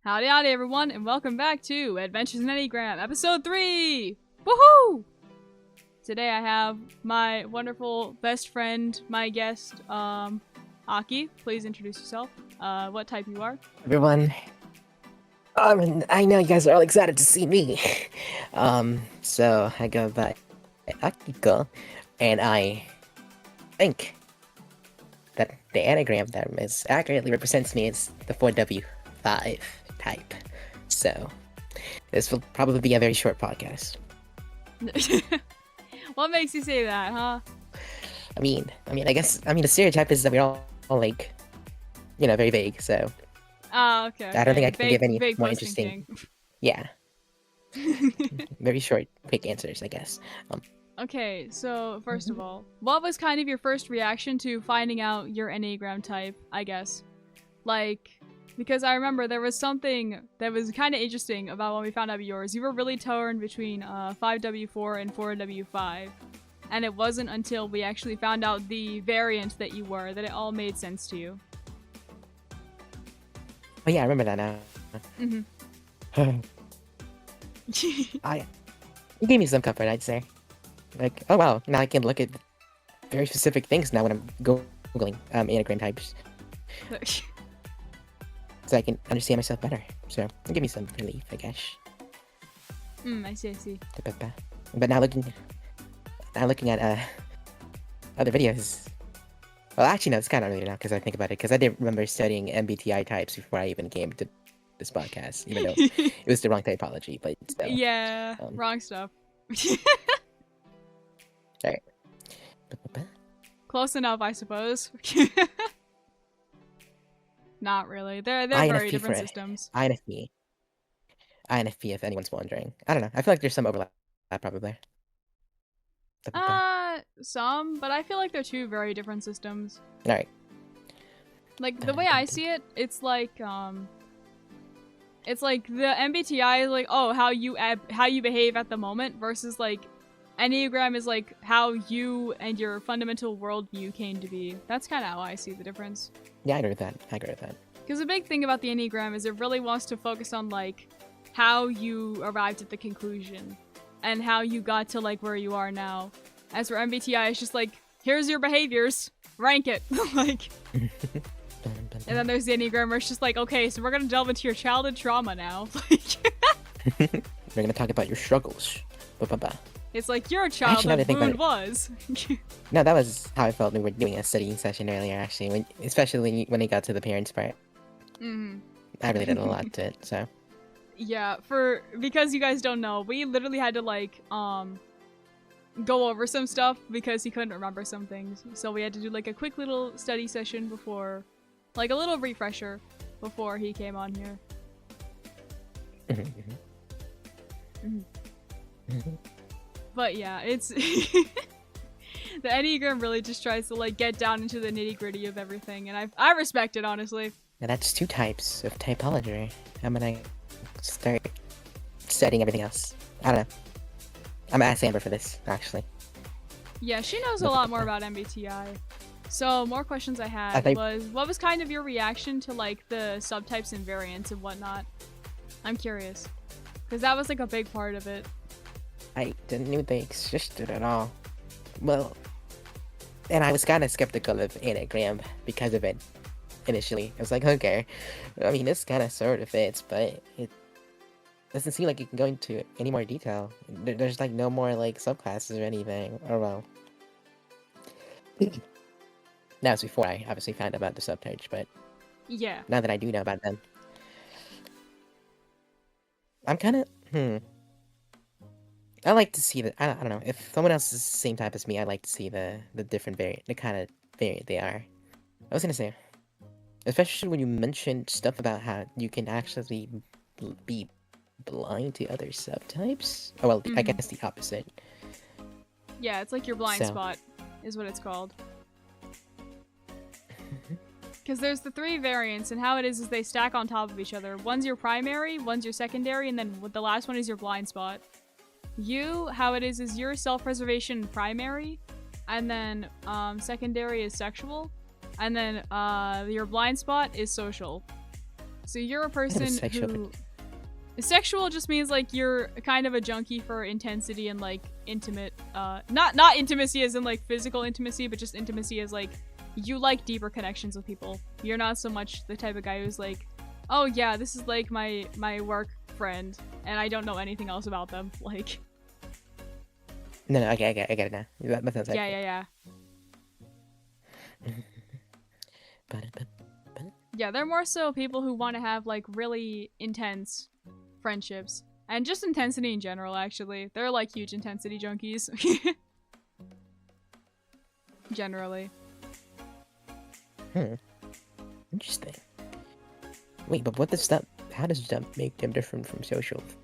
Howdy howdy everyone, and welcome back to Adventures in Enneagram, episode 3! Woohoo! Today I have my wonderful best friend, my guest, Aki. Please introduce yourself, what type you are. Everyone, I know you guys are all excited to see me. So I go by Akiko, and I think that the anagram that accurately represents me is the 4W5 type. So this will probably be a very short podcast. What makes you say that, huh? I mean, the stereotype is that we're all like, very vague. So Okay. I don't think I can give any more posting interesting. king. Yeah, very short, quick answers, I guess. Okay, so first of all, what was kind of your first reaction to finding out your Enneagram type, I guess? Like, because I remember there was something that was kind of interesting about when we found out yours. You were really torn between 5W4 and 4W5. And it wasn't until we actually found out the variant that you were that it all made sense to you. Oh yeah, I remember that now. Mm-hmm. It gave me some comfort, I'd say. Like, oh wow, now I can look at very specific things now when I'm googling anagram types, so I can understand myself better. So it gave me some relief, I guess. I see. But now looking at other videos. Well, actually, no, it's kind of early now because I think about it. Because I didn't remember studying MBTI types before I even came to this podcast, even though it was the wrong typology. But still, yeah, wrong stuff. Alright. Close enough, I suppose. Not really. They're very different systems. INFP, if anyone's wondering. I don't know. I feel like there's some overlap, probably. Some, but I feel like they're two very different systems. Alright. Like, the way I see it, it's like the MBTI is like, oh, how you behave at the moment, versus like Enneagram is like how you and your fundamental worldview came to be. That's kind of how I see the difference. Yeah, I agree with that. Because the big thing about the Enneagram is it really wants to focus on like how you arrived at the conclusion and how you got to like where you are now. As for MBTI, it's just like, here's your behaviors, rank it. Like, and then there's the Enneagram where it's just like, okay, so we're gonna delve into your childhood trauma now. We're gonna talk about your struggles. It's like your childhood wound was. No, that was how I felt when we were doing a studying session earlier, actually. Especially when it got to the parents part. I related a lot to it, so. Yeah, because you guys don't know, we literally had to like go over some stuff because he couldn't remember some things. So we had to do like a quick little study session before, like a little refresher before he came on here. But yeah, it's the Enneagram really just tries to like get down into the nitty-gritty of everything, and I respect it, honestly. Now that's 2 types of typology. I'm gonna start studying everything else. I don't know. I'm gonna ask Amber for this, actually. Yeah, she knows a lot more about MBTI. So, more questions I had was, what was kind of your reaction to like the subtypes and variants and whatnot? I'm curious. Because that was like a big part of it. I didn't know they existed at all. Well, and I was kind of skeptical of Enneagram because of it initially. I was like, okay, I mean, this kind of sort of fits, but it doesn't seem like you can go into any more detail. There's like no more like subclasses or anything. Or well, that was before I obviously found out about the subtypes, but yeah, now that I do know about them, I'm kind of I like to see I don't know, if someone else is the same type as me, I like to see the different variant, the kind of variant they are. I was gonna say, especially when you mentioned stuff about how you can actually be blind to other subtypes. Oh well, I guess the opposite. Yeah, it's like your blind spot is what it's called. Because there's the 3 variants, and how it is they stack on top of each other. One's your primary, one's your secondary, and then the last one is your blind spot. How it is your self-preservation primary, and then secondary is sexual, and then your blind spot is social. So you're a What is person sexual? who... Sexual just means like you're kind of a junkie for intensity and like intimate, not intimacy as in like physical intimacy, but just intimacy as like you like deeper connections with people. You're not so much the type of guy who's like, oh yeah, this is like my work friend and I don't know anything else about them. Like, No, okay, I get it now. That sounds yeah, accurate. yeah, yeah. Yeah, they're more so people who want to have like really intense friendships and just intensity in general. Actually, they're like huge intensity junkies. Generally. Interesting. Wait, but what does that? How does that make them different from the social type?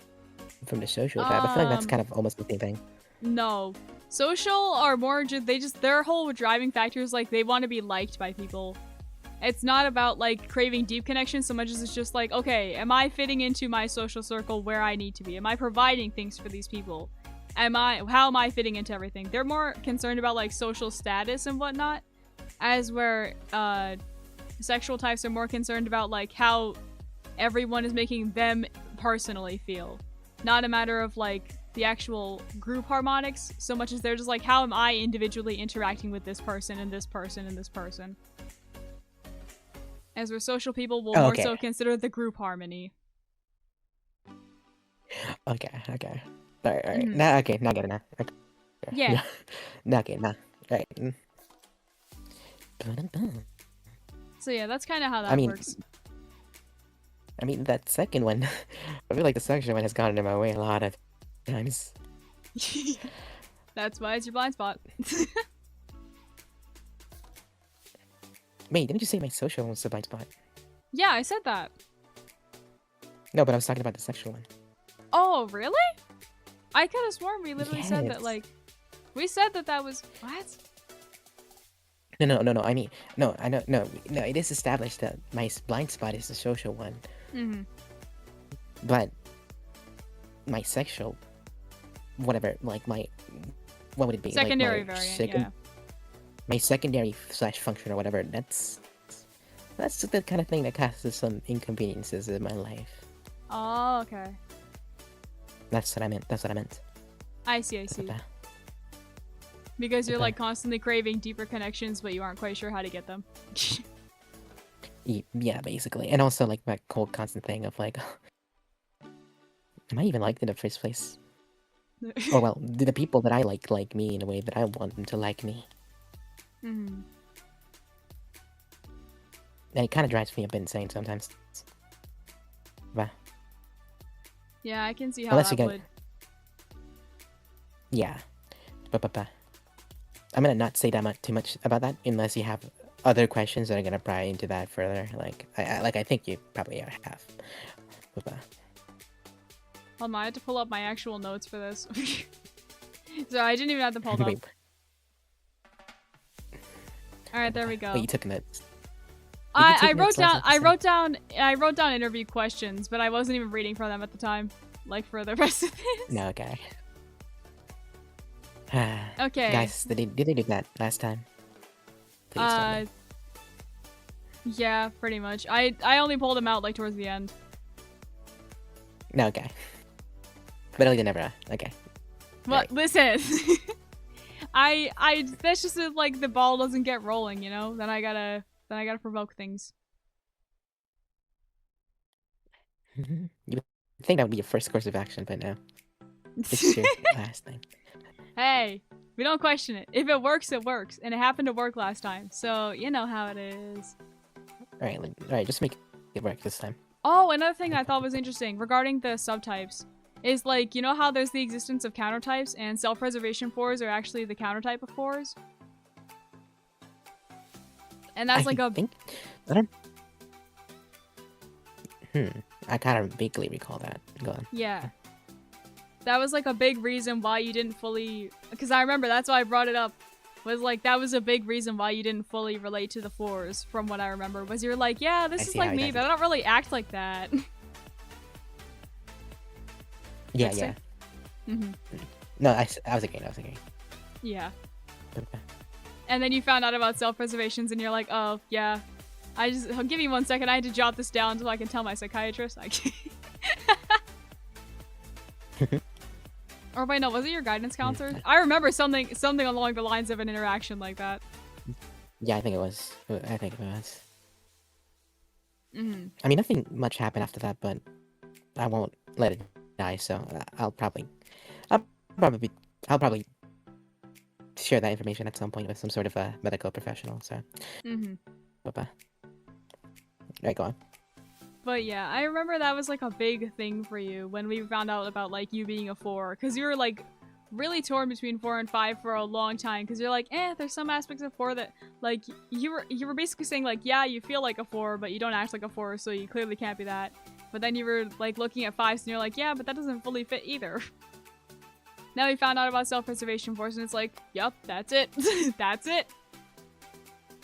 I feel like that's kind of almost the same thing. No, social are more their whole driving factor is like they want to be liked by people. It's not about like craving deep connection so much as it's just like, okay, am I fitting into my social circle where I need to be? Am I providing things for these people? How am I fitting into everything? They're more concerned about like social status and whatnot, as where sexual types are more concerned about like how everyone is making them personally feel. Not a matter of like the actual group harmonics so much as they're just like, how am I individually interacting with this person and this person and this person? As we're social people will more so consider the group harmony. Okay. Alright. Now, okay, now I get it now. Okay. Yeah. Okay, now. Alright. So yeah, that's kind of how that works. I mean, that second one, I feel like the sexual one has gotten in my way a lot of times. That's why it's your blind spot. Wait, didn't you say my social was the blind spot? Yeah, I said that. No, but I was talking about the sexual one. Oh, really? I could have sworn we literally said that, like... We said that was... What? No, I mean... No, I know... No, it is established that my blind spot is the social one. Mm-hmm. But... My sexual... Whatever, like my... What would it be? Secondary like variant, yeah. My secondary / function or whatever, that's the kind of thing that causes some inconveniences in my life. Oh, okay. That's what I meant. I see. Because you're like constantly craving deeper connections, but you aren't quite sure how to get them. Yeah, basically. And also like that whole constant thing of like, am I even liked in the first place? Or well, do the people that I like me in a way that I want them to like me? Mm-hmm. And it kind of drives me a bit insane sometimes. But yeah, I can see how that would. Yeah, but I'm gonna not say that too much about that unless you have other questions that are gonna pry into that further. Like I think you probably have. But, Hold on, I had to pull up my actual notes for this. So I didn't even have to pull them up. Alright, there we go. Wait, you took notes. I wrote down interview questions, but I wasn't even reading from them at the time. Like for the rest of this. No, okay. Okay. Guys, did they do that last time? Please tell me. Yeah, pretty much. I only pulled them out like towards the end. No, okay. But they never. Okay. Well, right. Listen. That's just like the ball doesn't get rolling, you know? Then I gotta provoke things. You would think that would be your first course of action, but no. It's your last thing. Hey, we don't question it. If it works, it works. And it happened to work last time. So, you know how it is. Alright, just make it work this time. Oh, another thing I thought was interesting regarding the subtypes is like, you know how there's the existence of countertypes and self-preservation 4s are actually the countertype of 4s? And that's I kind of vaguely recall that. Go on. Yeah. That was like a big reason why you didn't fully... Because I remember that's why I brought it up. Was like, that was a big reason why you didn't fully relate to the 4s, from what I remember. Was you're like, yeah, this is like me, but I don't really act like that. Yeah. Mm-hmm. No, I was agreeing. Yeah. And then you found out about self-preservations and you're like, oh, yeah. Give me 1 second. I had to jot this down so I can tell my psychiatrist. Or wait, no, was it your guidance counselor? I remember something along the lines of an interaction like that. Yeah, I think it was. I think it was. Mm-hmm. I mean, nothing much happened after that, but I won't let it die. So I'll probably share that information at some point with some sort of a medical professional. So. Mm-hmm. Bye-bye. Right, go on. But yeah, I remember that was like a big thing for you when we found out about like you being a 4, because you were like really torn between 4 and 5 for a long time, because you're like, there's some aspects of 4 that like you were basically saying like, yeah, you feel like a 4, but you don't act like a 4, so you clearly can't be that. But then you were like looking at 5s and you're like, yeah, but that doesn't fully fit either. Now we found out about self-preservation force and it's like, yup, that's it. That's it.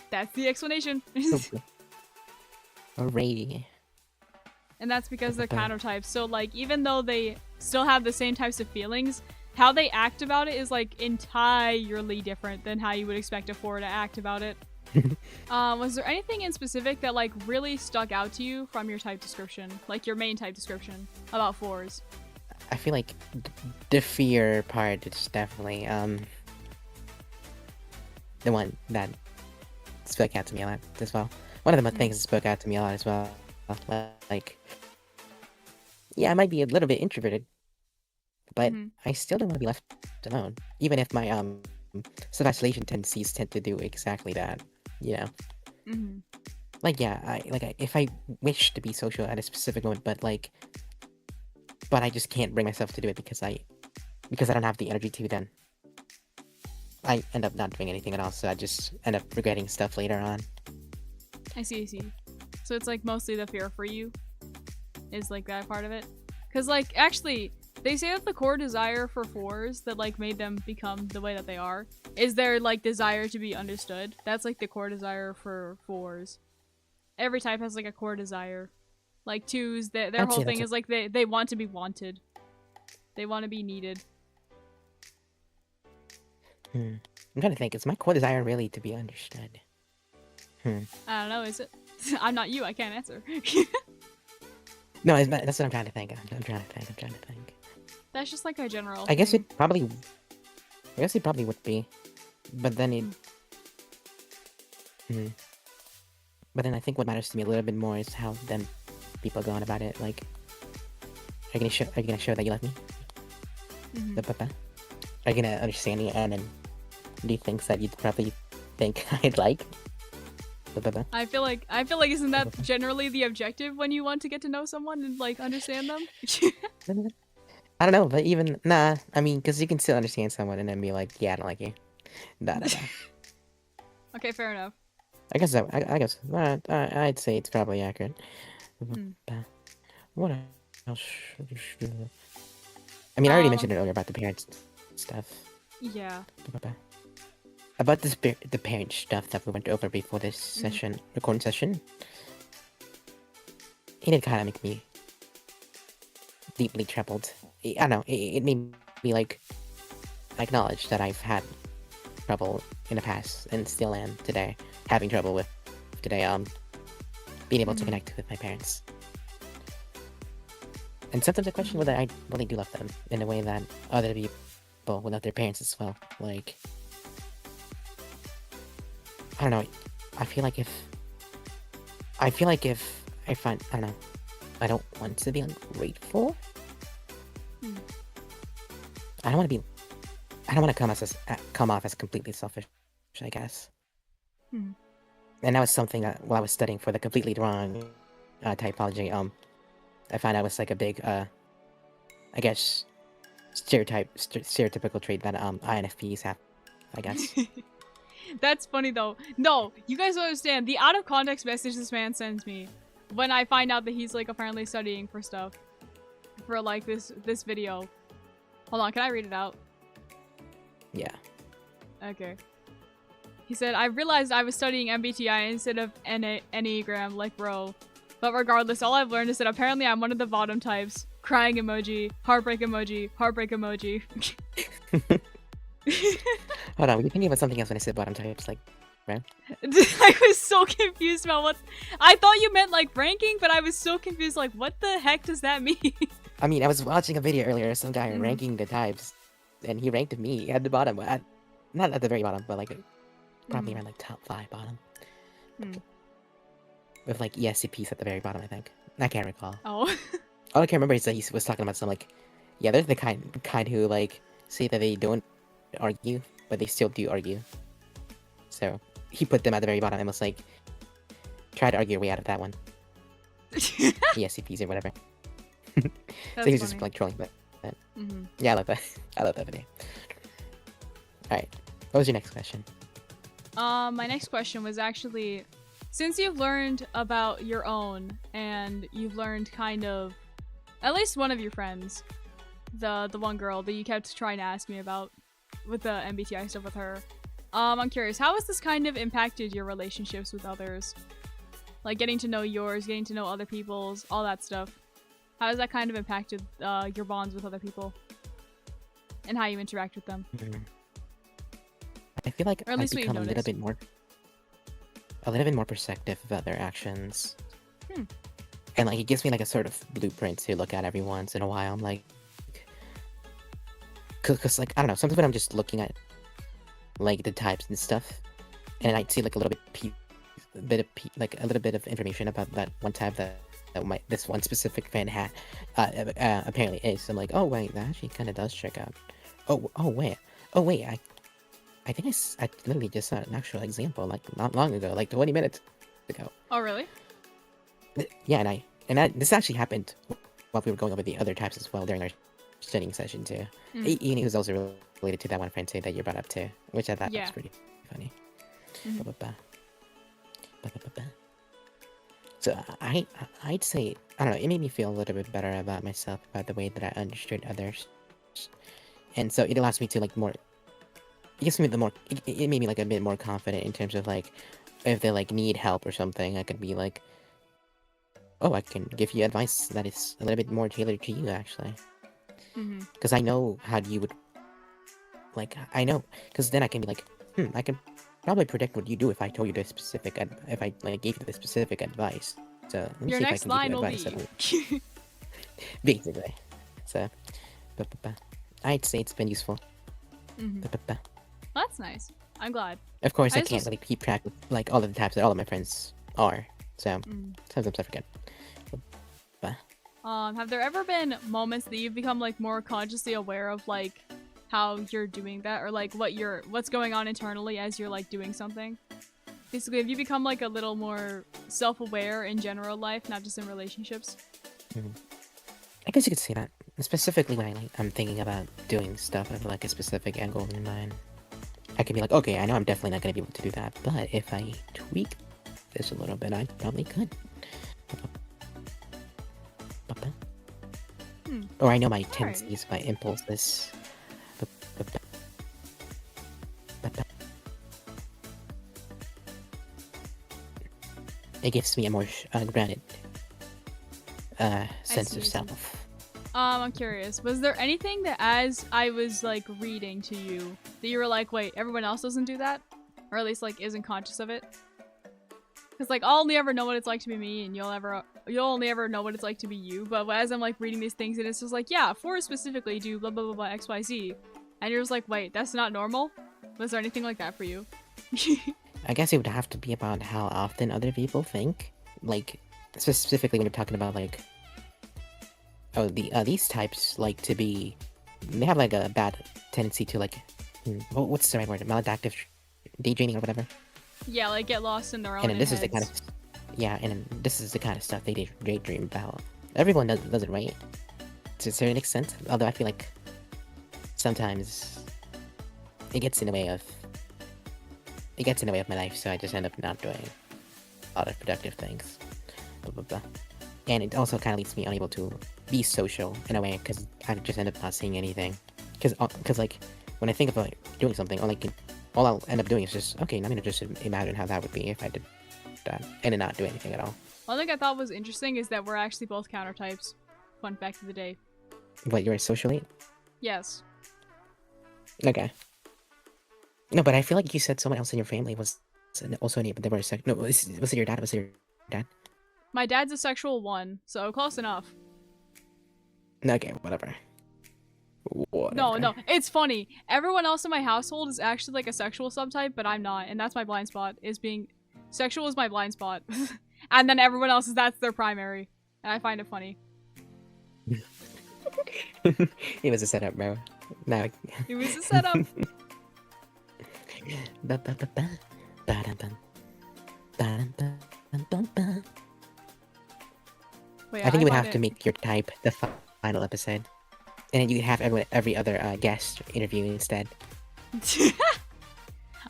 That's the explanation. Alrighty. And that's because they're countertypes. So like, even though they still have the same types of feelings, how they act about it is like entirely different than how you would expect a 4 to act about it. Was there anything in specific that like really stuck out to you from your type description, like your main type description about 4s? I feel like the fear part is definitely the one that spoke out to me a lot as well. One of the things that spoke out to me a lot as well. Like, yeah, I might be a little bit introverted, but I still don't want to be left alone. Even if my self-isolation tendencies tend to do exactly that, you know. Like, yeah, if I wish to be social at a specific moment, but I just can't bring myself to do it because I don't have the energy to. Then I end up not doing anything at all. So I just end up regretting stuff later on. I see. So it's like mostly the fear for you is like that part of it. Because like actually they say that the core desire for 4s that like made them become the way that they are is their like desire to be understood. That's like the core desire for 4s. Every type has like a core desire. Like 2s, their whole thing is like they want to be wanted. They want to be needed. I'm trying to think, is my core desire really to be understood? I don't know, is it? I'm not you, I can't answer. No, that's what I'm trying to think. I'm trying to think. That's just like a general I guess thing. it probably would be. But then But then I think what matters to me a little bit more is how then people go on about it. Like, are you gonna show that you love me? Are you gonna understand me and then do things that you'd probably think I'd like? I feel like isn't that generally the objective when you want to get to know someone and like understand them? I don't know, but even nah. I mean, because you can still understand someone and then be like, yeah, I don't like you. Nah. Okay, fair enough. I guess I'd say it's probably accurate. What else? I mean, I already mentioned it earlier about the parents stuff. Yeah. About the parent stuff that we went over before this recording session. It did kind of make me deeply troubled. I don't know. It made me like acknowledge that I've had trouble in the past and still am today, having trouble with today. Being able to connect with my parents. And sometimes I question whether I really do love them in a way that other people would love their parents as well. Like, I don't know. I feel like if I find, I don't know, I don't want to be ungrateful. I don't want to come off as completely selfish, I guess. And that was something that while I was studying for the completely wrong typology, I found out was like a big, I guess, stereotypical trait that INFPs have, I guess. That's funny though. No, you guys don't understand. The out of context message this man sends me when I find out that he's like apparently studying for stuff for like this video. Hold on, can I read it out? Yeah. Okay. He said, I realized I was studying MBTI instead of Enneagram like bro. But regardless, all I've learned is that apparently I'm one of the bottom types. Crying emoji, heartbreak emoji, heartbreak emoji. Hold on, were you thinking about something else when I said bottom types? Like, I was so confused about what. I thought you meant like ranking, but I was so confused. Like, what the heck does that mean? I mean, I was watching a video earlier, some guy Mhm. ranking the types, and he ranked me at the bottom. Not at the very bottom, but like probably around like top 5 bottom. Hmm. With like ESCPs at the very bottom, I think. I can't recall. Oh. All I can remember is that he was talking about some like, yeah, they're the kind who like say that they don't argue, but they still do argue. So he put them at the very bottom and was like, try to argue your way out of that one. ESCPs or whatever. So he was just like trolling, but yeah, I love that. I love that video. All right, what was your next question? My next question was actually, since you've learned about your own and you've learned kind of, at least one of your friends, the one girl that you kept trying to ask me about with the MBTI stuff with her, I'm curious, how has this kind of impacted your relationships with others? Like getting to know yours, getting to know other people's, all that stuff. How has that kind of impacted your bonds with other people? And how you interact with them? I feel like Or at I've least what you've become a little bit more perceptive about their actions. And like it gives me like a sort of blueprint to look at every once in a while. I'm like, cause like I don't know, sometimes when I'm just looking at like the types and stuff, and I see like a little bit of information about that one type that this one specific fan had apparently is. I'm like, oh wait, that actually kind of does check out. Oh wait, I think I literally just saw an actual example like not long ago, like 20 minutes ago. Oh really? Yeah, and this actually happened while we were going over the other types as well during our studying session too. AiE was also related to that one friend too that you brought up too, which I thought was pretty funny. So I'd say, I don't know, it made me feel a little bit better about myself, about the way that I understood others, and so it allows me to like more. It gives me it made me like a bit more confident in terms of like, if they like need help or something, I could be like, oh, I can give you advice that is a little bit more tailored to you actually, because I know how you would. Like I know, because then I can be like, I can probably predict what you do if I told you the specific, if I like gave you the specific advice. So let me Your see if I next can line give you will advice. be. Basically, so, I'd say it's been useful. That's nice. I'm glad. Of course, I can't really keep track of like all of the types that all of my friends are, so sometimes I forget. Have there ever been moments that you've become like more consciously aware of like how you're doing that, or like what's going on internally as you're like doing something? Basically, have you become like a little more self-aware in general life, not just in relationships? I guess you could say that. Specifically when I'm thinking about doing stuff with like a specific angle in mind. I can be like, okay, I know I'm definitely not going to be able to do that, but if I tweak this a little bit, I probably could. Or I know my tendencies, my impulses. It gives me a more grounded sense of self. I'm curious. Was there anything that as I was like reading to you that you were like, wait, everyone else doesn't do that? Or at least like isn't conscious of it? Because like I'll only ever know what it's like to be me, and you'll only ever know what it's like to be you. But as I'm like reading these things, and it's just like, yeah, 4 specifically do blah blah blah blah XYZ, and you're just like, wait, that's not normal? Was there anything like that for you? I guess it would have to be about how often other people think. Like, specifically when you're talking about like, oh, these types like to be, they have like a bad tendency to like, what's the right word? Maladaptive daydreaming or whatever. Yeah, like get lost in their own. And this is the kind of, and this is the kind of stuff they daydream about. Everyone does it, right? To a certain extent. Although I feel like sometimes it gets in the way of my life, so I just end up not doing a lot of productive things. And it also kind of leaves me unable to be social in a way, because I just end up not saying anything. Because like, when I think about doing something, all I'll end up doing is just, okay, I'm gonna just imagine how that would be if I did that, and then not do anything at all. One thing I thought was interesting is that we're actually both counter types. Fun fact of the day. What, you're a socialite? Yes. Okay. No, but I feel like you said someone else in your family was also Enneagram, but they were no. Was it your dad? Was it your dad? My dad's a sexual 1, so close enough. Okay, whatever. No, it's funny. Everyone else in my household is actually like a sexual subtype, but I'm not, and that's my blind spot. Sexual is my blind spot, and then everyone else that's their primary, and I find it funny. It was a setup, bro. Now it was a setup. Wait, I think you would have to make your type the final episode, and then you could have every other guest interview instead.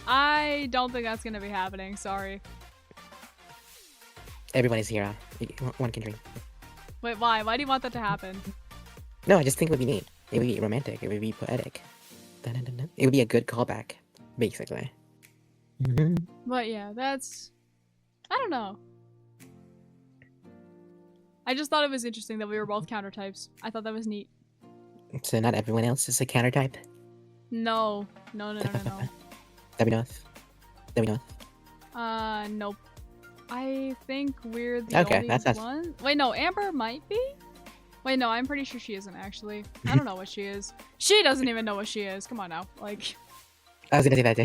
I don't think that's gonna be happening. Sorry. Everyone is here. One can drink. Wait, why? Why do you want that to happen? No, I just think it would be neat. It would be romantic. It would be poetic. It would be a good callback, basically. But yeah, that's... I don't know. I just thought it was interesting that we were both countertypes. I thought that was neat. So not everyone else is a countertype? No. No. That we know of? Nope. I think we're the only one. Wait, no, Amber might be? Wait, no, I'm pretty sure she isn't, actually. I don't know what she is. She doesn't even know what she is. Come on now. Like... I was gonna say that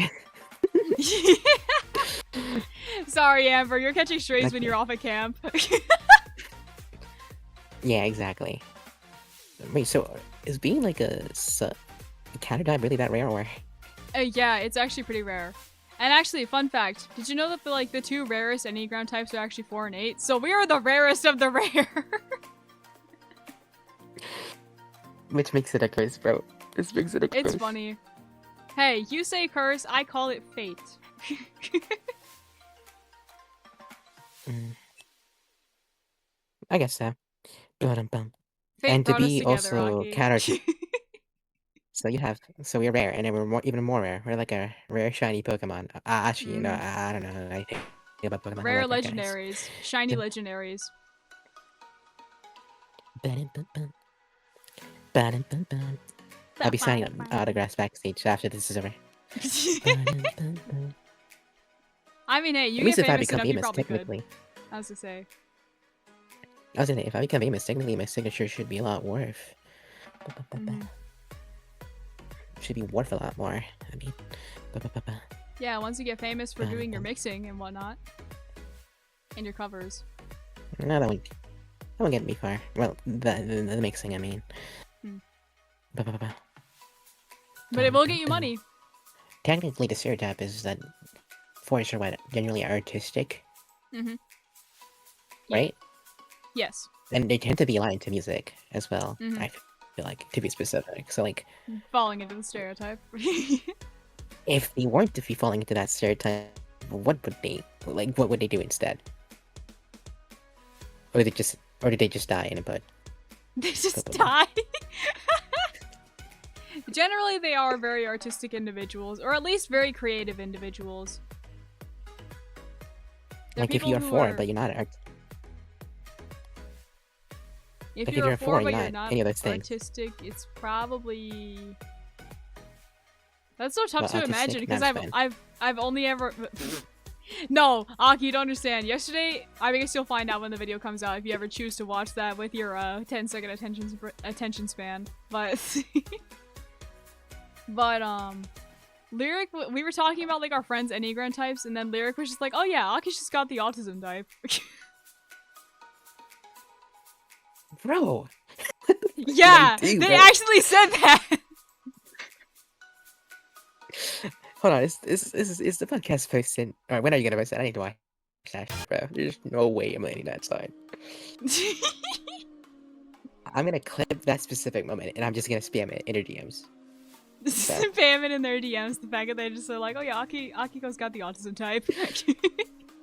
too. Sorry, Amber. You're catching strays when you're off at camp. Yeah, exactly. Wait, so is being like a countertype really that rare, or? Yeah, it's actually pretty rare. And actually, fun fact, did you know that the 2 rarest Enneagram types are actually 4 and 8? So we are the rarest of the rare. Which makes it a curse, bro. This makes it a curse. It's funny. Hey, you say curse, I call it fate. I guess so. Fate And to be brought us together, also Aki. counter. So we're rare, and then we're even more rare. We're like a rare shiny Pokemon. Actually, no, I don't know anything about Pokemon. Rare like legendaries. Shiny legendaries. I'll be signing autographs backstage after this is over. I mean, hey, you At least get if I famous become enough, you famous, probably technically. could. I was to say. I was gonna say, if I become famous, technically my signature should be a lot worth. Should be worth a lot more. I mean, yeah, once you get famous for doing your mixing and whatnot, and your covers. No, that won't get me far. Well, the mixing, I mean. But it will get you money. Technically, the stereotype is that fours are what generally artistic, right? Yes. And they tend to be aligned to music as well. I feel like, to be specific. So like, falling into the stereotype. if they weren't to be falling into that stereotype, what would they do instead? Or did they just die in a bud? They just die. Generally, they are very artistic individuals, or at least very creative individuals. Like if you're 4, but you're not if you're a 4, but you're not any of those things. artistic, it's probably... That's so tough Well, to imagine, because I've I've only ever... No, Aki, you don't understand. Yesterday, I guess you'll find out when the video comes out if you ever choose to watch that with your 10-second attention span. But... But, Lyric, we were talking about, like, our friends' Enneagram types, and then Lyric was just like, oh yeah, Aki's just got the autism type. Bro! Yeah, they actually said that! Hold on, is the podcast posted? Alright, when are you gonna post it? I need to watch that, bro. There's no way I'm letting that slide. I'm gonna clip that specific moment, and I'm just gonna spam it in her DMs. Spam it in their DMs, the fact that they just are like, oh yeah, Akiko's got the autism type.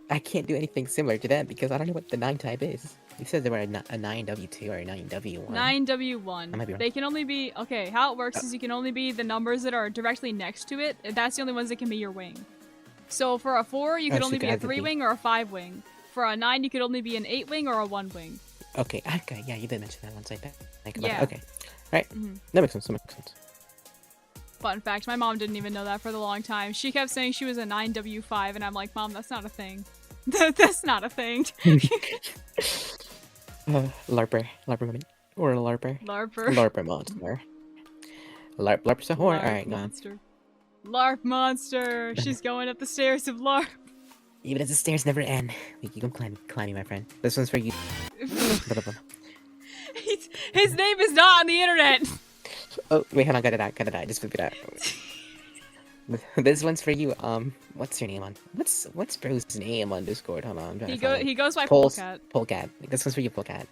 I can't do anything similar to them because I don't know what the 9 type is. It says they were a 9W2 or a 9W1. 9W1. I might be wrong. They can only be... Okay, how it works is you can only be the numbers that are directly next to it. That's the only ones that can be your wing. So for a 4, you could only be a 3-wing or a 5-wing. For a 9, you could only be an 8-wing or a 1-wing. Okay, yeah, you did mention that once I think about Yeah. it. Okay, alright. That makes sense, Fun fact, my mom didn't even know that for the long time. She kept saying she was a 9W5, and I'm like, Mom, that's not a thing. That's not a thing. LARPer woman. Or a LARPer. LARPer. LARPer monster. LARP's a whore. Alright, go on. monster. LARP monster. She's going up the stairs of LARP. Even as the stairs never end. You can climbing, my friend. This one's for you. His name is not on the internet. Oh, wait, hold on, cut it out. Just flip it out. This one's for you. What's your name on? What's bro's name on Discord? Hold on, I'm trying to find it. He goes by Polecat. Polecat. This one's for you, Polecat.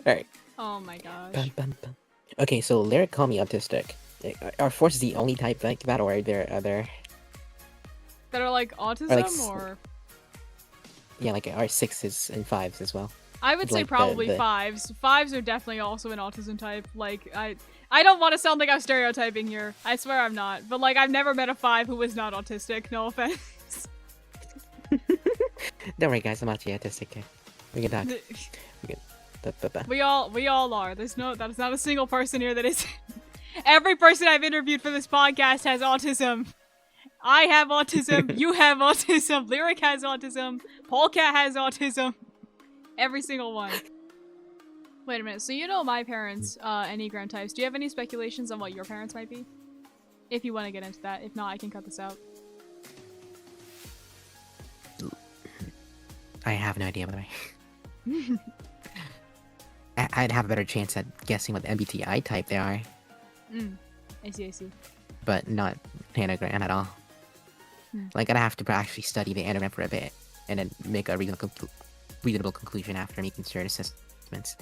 Alright. Oh my gosh. Bum, bum, bum. Okay, so Lyric call me autistic. Are force the only type like that, or are there other? That are like autism, or? Yeah, like are 6s and 5s as well. I would say Like probably the 5s. 5s are definitely also an autism type. Like, I don't want to sound like I'm stereotyping here. I swear I'm not. But, like, I've never met a 5 who was not autistic. No offense. Don't worry, guys. I'm not autistic. Okay? We can talk. We all are. That's not a single person here that is. Every person I've interviewed for this podcast has autism. I have autism. You have autism. Lyric has autism. Polecat has autism. Every single one. Wait a minute, so you know my parents' Enneagram types. Do you have any speculations on what your parents might be? If you want to get into that. If not, I can cut this out. I have no idea, by the way. I'd have a better chance at guessing what the MBTI type they are. I see. But not Enneagram at all. Like, I'd have to actually study the Enneagram for a bit, and then make a reasonable conclusion after making certain assessments.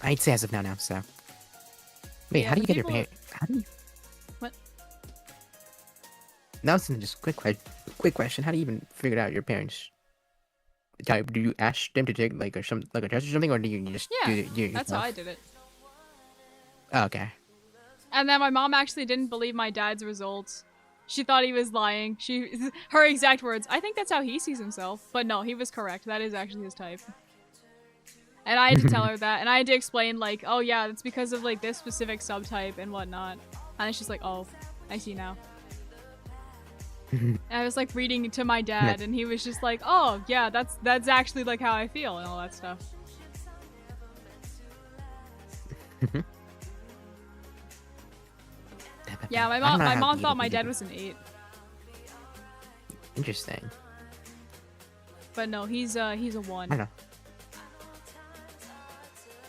I'd say as of now, so. Wait, Yeah, how do you get people... your parents? How do you? What? Now it's just quick question. How do you even figure out your parents? Do you ask them to take like a test or something, or do you just do it yourself? That's how I did it. Oh, okay. And then my mom actually didn't believe my dad's results. She thought he was lying. Her exact words, I think that's how he sees himself. But no, he was correct. That is actually his type. And I had to tell her that. And I had to explain, like, oh yeah, that's because of, like, this specific subtype and whatnot. And she's like, oh, I see now. And I was, like, reading to my dad, and he was just like, oh, yeah, that's actually, like, how I feel and all that stuff. Yeah, my mom thought my dad was an 8. Interesting. But no, he's a 1. I don't know.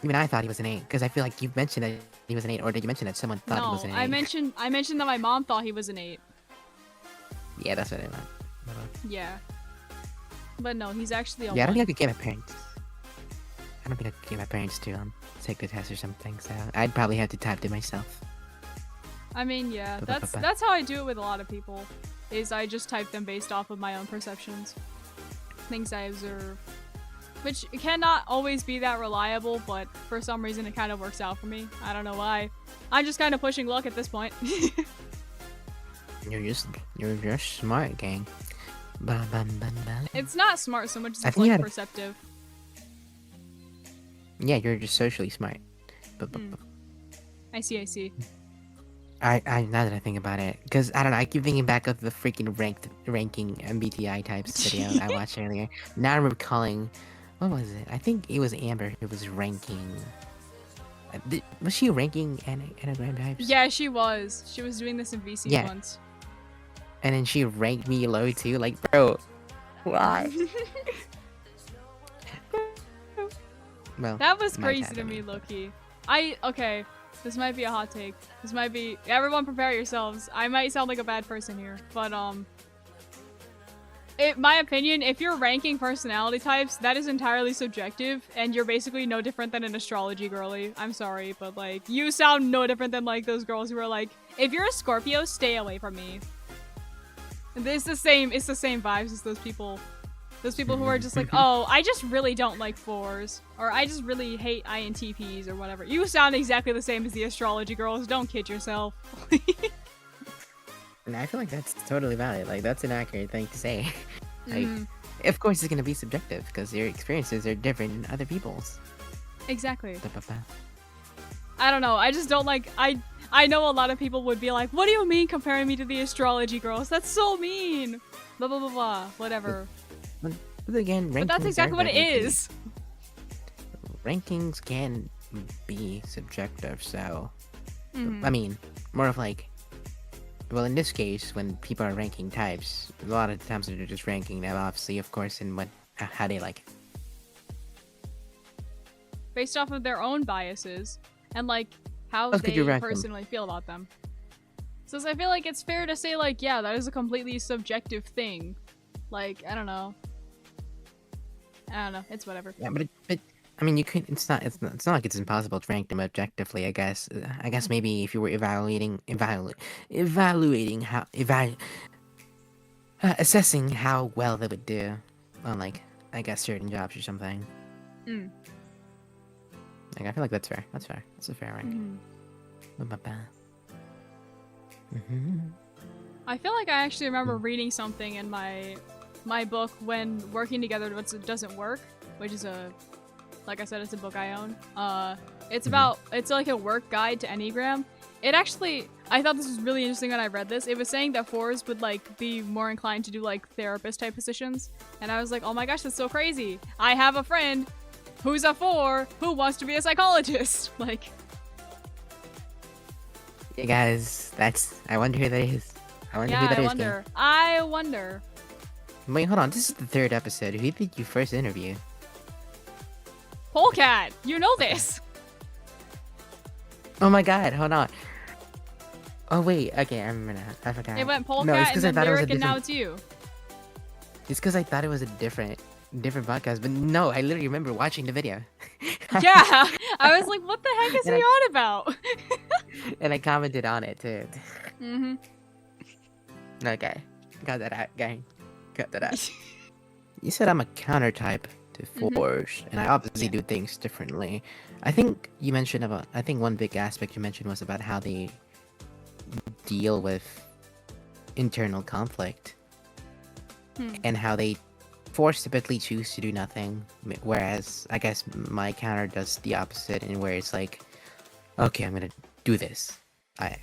Even I thought he was an 8, because I feel like you mentioned that he was an 8, or did you mention that someone thought he was an 8? No, I mentioned that my mom thought he was an 8. Yeah, that's what I meant. Yeah. But no, he's actually a 1. Yeah, I don't think I could get my parents. I don't think I could get my parents to take the test or something, so I'd probably have to type it myself. I mean, yeah, that's how I do it with a lot of people, is I just type them based off of my own perceptions. Things I observe. Which cannot always be that reliable, but for some reason it kind of works out for me. I don't know why. I'm just kind of pushing luck at this point. You're just smart, gang. It's not smart so much as it's like perceptive. Yeah, you're just socially smart. I see. I now that I think about it, because I don't know, I keep thinking back of the freaking ranking MBTI types video I watched earlier. Now I'm recalling, what was it? I think it was Amber who was ranking. Was she ranking Enneagram types? Yeah, she was. She was doing this in VC once. And then she ranked me low too. Like, bro, why? Well, that was crazy to me, Loki. Okay. This might be a hot take. This might be... Everyone prepare yourselves. I might sound like a bad person here. But, in my opinion, if you're ranking personality types, that is entirely subjective. And you're basically no different than an astrology girly. I'm sorry, but, like, you sound no different than, like, those girls who are like, if you're a Scorpio, stay away from me. It's the same vibes as those people. Those people who are just like, oh, I just really don't like 4s. Or I just really hate INTPs or whatever. You sound exactly the same as the astrology girls. Don't kid yourself. And I feel like that's totally valid. Like, that's an accurate thing to say. Like, of course it's going to be subjective, because your experiences are different than other people's. Exactly. I don't know. I just don't like... I know a lot of people would be like, what do you mean comparing me to the astrology girls? That's so mean. Blah, blah, blah, blah. Whatever. But again, rankings But that's exactly what it is. Rankings can be subjective, so... Mhm. I mean, more of like... Well, in this case, when people are ranking types, a lot of the times they're just ranking them, obviously, of course, in how they like it. Based off of their own biases and like how Could you they rank them? personally feel about them. So I feel like it's fair to say like, yeah, that is a completely subjective thing. Like, I don't know. It's whatever. Yeah, but I mean, you could. It's not like it's impossible to rank them objectively. I guess. I guess maybe if you were assessing how well they would do on like, I guess, certain jobs or something. Mm. Like, I feel like that's fair. That's fair. That's a fair rank. I feel like I actually remember reading something in my book when working together doesn't work, which is like I said, it's a book I own. It's like a work guide to Enneagram. It actually, I thought this was really interesting when I read this. It was saying that 4s would like be more inclined to do like therapist type positions, and I was like, oh my gosh, that's so crazy. I have a friend who's a 4 who wants to be a psychologist. Like, yeah, guys, I wonder who that is. I wonder who that is. I wonder. Wait, hold on. This is the 3rd episode. Who did you first interview? Polecat, you know this. Oh my god, hold on. Oh wait, okay, I remember now. I forgot. It went Polecat and then Lyric, and now it's you. It's because I thought it was a different podcast, but no, I literally remember watching the video. Yeah, I was like, what the heck is he on about? And I commented on it too. Mm-hmm. Okay, got that out, gang. Got that out. You said I'm a counter type to 4s, and I obviously do things differently. I think you mentioned about, I think one big aspect you mentioned was about how they deal with internal conflict. And how they force typically choose to do nothing, whereas I guess my counter does the opposite, and where it's like, okay, I'm gonna do this, or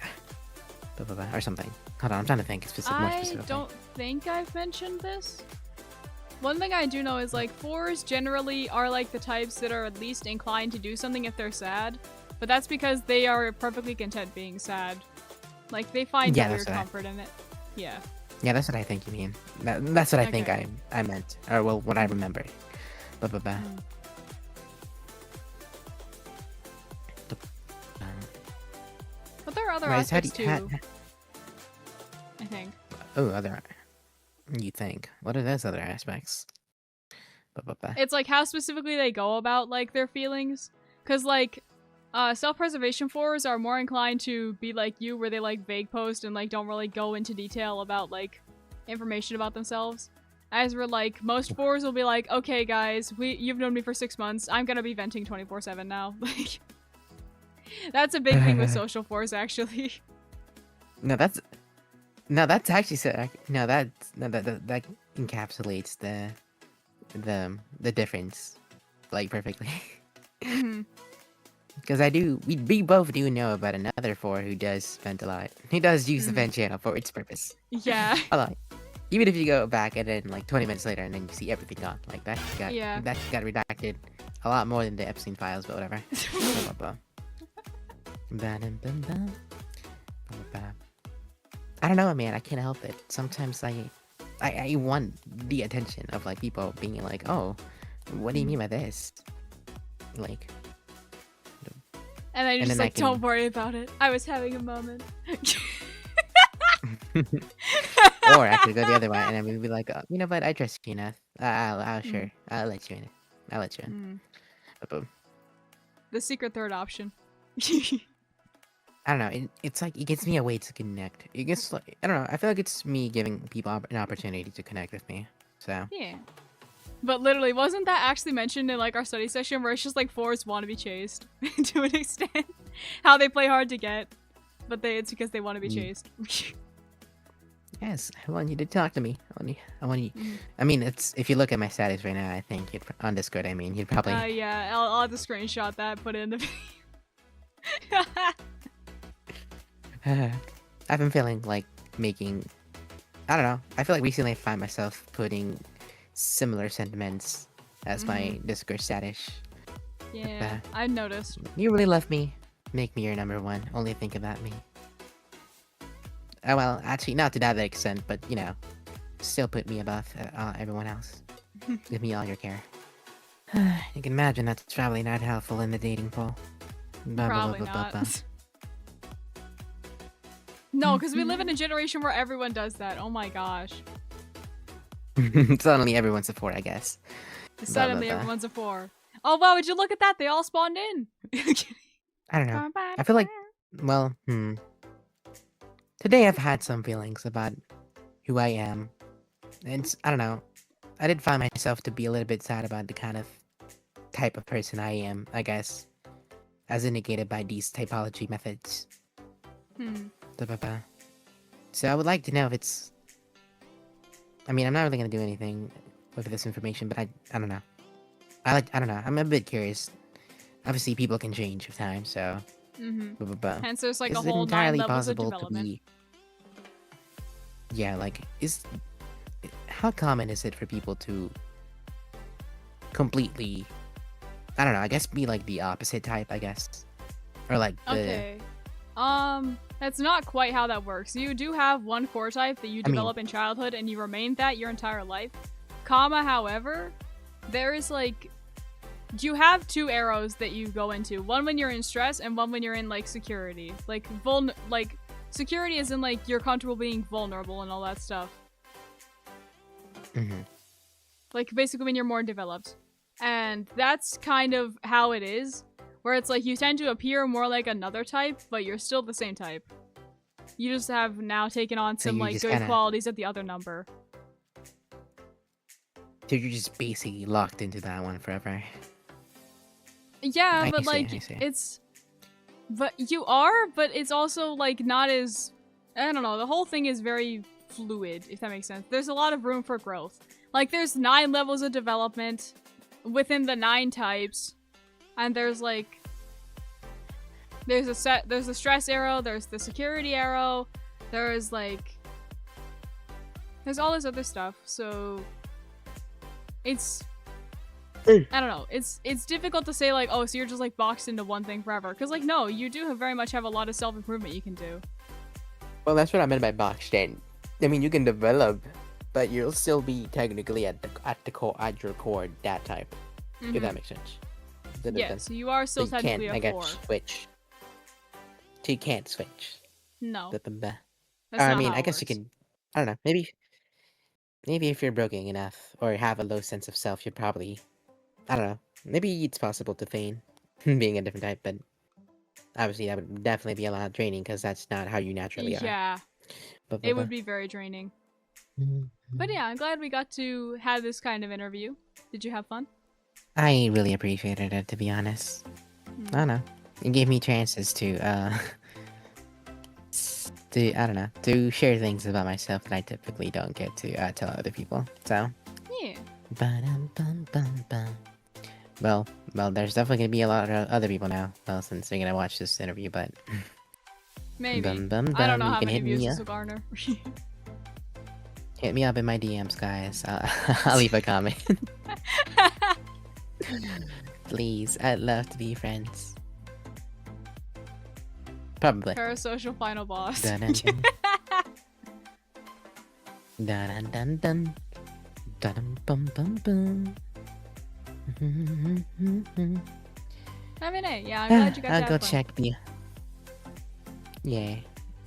something. Hold on, I'm trying to think more specifically. I don't think I've mentioned this. One thing I do know is like 4s generally are like the types that are at least inclined to do something if they're sad, but that's because they are perfectly content being sad. Like they find weird comfort in it. Yeah. Yeah, that's what I think you mean. That's what I think I meant. Or, well, what I remember. But there are other aspects too. I think. Oh, you think. What are those other aspects? It's like how specifically they go about, like, their feelings. Because, like, self-preservation 4s are more inclined to be like you, where they like vague post and like don't really go into detail about like information about themselves. As we're like, most 4s will be like, okay guys, you've known me for 6 months, I'm gonna be venting 24/7 now. Like, that's a big thing with social 4s actually. That encapsulates the difference, like, perfectly. Because we both do know about another 4 who does vent a lot. He does use the vent channel for its purpose. Yeah. A lot. Even if you go back and then like 20 minutes later and then you see everything gone. Like that got redacted a lot more than the Epstein files, but whatever. I don't know, man. I can't help it. Sometimes I want the attention of like people being like, oh, what do you mean by this? Like, and I just don't worry about it. I was having a moment. Or I could go the other way and then we'd be like, oh, you know what? I trust you enough. I'll let you in. I'll let you in. The secret third option. I don't know. It's like it gives me a way to connect. It gets like, I don't know. I feel like it's me giving people an opportunity to connect with me. So yeah. But literally, wasn't that actually mentioned in like our study session where it's just like 4s want to be chased to an extent? How they play hard to get, but it's because they want to be chased. Yes, I want you to talk to me. I want you. I mean, it's if you look at my status right now, I think on Discord. I mean, you'd probably. Yeah, I'll have to screenshot that, put it in the video. I've been feeling like making. I don't know. I feel like recently I find myself putting similar sentiments as my Discord status. Yeah, I noticed. You really love me. Make me your number one. Only think about me. Oh, well, actually, not to that extent, but you know, still put me above everyone else. Give me all your care. You can imagine that's probably not helpful in the dating pool. Probably not. No, because we live in a generation where everyone does that. Oh my gosh. Suddenly everyone's a 4, I guess. Suddenly everyone's a 4. Oh wow, would you look at that? They all spawned in. I don't know. I feel like, well, today I've had some feelings about who I am. And I don't know. I did find myself to be a little bit sad about the kind of type of person I am, I guess. As indicated by these typology methods. So I would like to know if it's... I mean, I'm not really gonna do anything with this information, but I don't know. I don't know. I'm a bit curious. Obviously, people can change with time, so... Hence, there's like is a it whole 9 entirely levels of possible to development. be... Yeah, like, how common is it for people to completely... I don't know, I guess be like the opposite type, I guess. Or like the... Okay. That's not quite how that works. You do have one core type that you develop in childhood and you remain that your entire life. However, there is like... You have 2 arrows that you go into. One when you're in stress and one when you're in like security. Like, security is in like you're comfortable being vulnerable and all that stuff. Like basically when you're more developed. And that's kind of how it is. Where it's like you tend to appear more like another type, but you're still the same type. You just have now taken on some like good qualities of the other number. So you're just basically locked into that one forever. Yeah, but like it's... But you are, but it's also like not as... I don't know, the whole thing is very fluid, if that makes sense. There's a lot of room for growth. Like there's 9 levels of development within the 9 types. And there's like... There's a stress arrow, there's the security arrow, there's like... There's all this other stuff, so... It's... I don't know, it's difficult to say like, oh, so you're just like boxed into one thing forever. Because like, no, you do very much have a lot of self-improvement you can do. Well, that's what I meant by boxed in. I mean, you can develop, but you'll still be technically at your core that type. If that makes sense. Yeah, so you are still technically a 4. Switch. So you can't switch. No. That's I mean, I guess you can... I don't know, maybe if you're broken enough, or have a low sense of self, you'd probably... I don't know, maybe it's possible to feign being a different type, but... Obviously, that would definitely be a lot of draining, because that's not how you naturally are. Yeah. It would be very draining. But yeah, I'm glad we got to have this kind of interview. Did you have fun? I really appreciated it, to be honest. I don't know. It gave me chances to, to share things about myself that I typically don't get to tell other people. So. Yeah. Well, there's definitely gonna be a lot of other people now. Well, since they're gonna watch this interview, but. Maybe. I don't know how many views this will garner. Hit me up in my DMs, guys. I'll leave a comment. Please, I'd love to be friends. Probably. Parasocial final boss. Dun dun dun dun dun dun bum bum bum. I mean, hey, yeah, I'm glad you got that. I'll go check the... Yeah.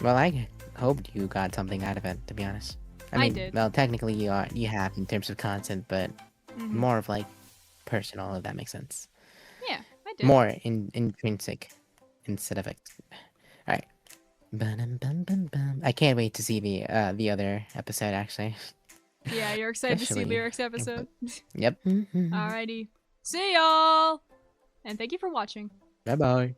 Well, I hoped you got something out of it, to be honest. I mean, did. Well, technically you have in terms of content, but more of like personal, if that makes sense. Yeah, I did. More intrinsic instead of... Alright. I can't wait to see the other episode, actually. Yeah, you're excited to see Lyric's episode? Yep. Alrighty. See y'all! And thank you for watching. Bye-bye.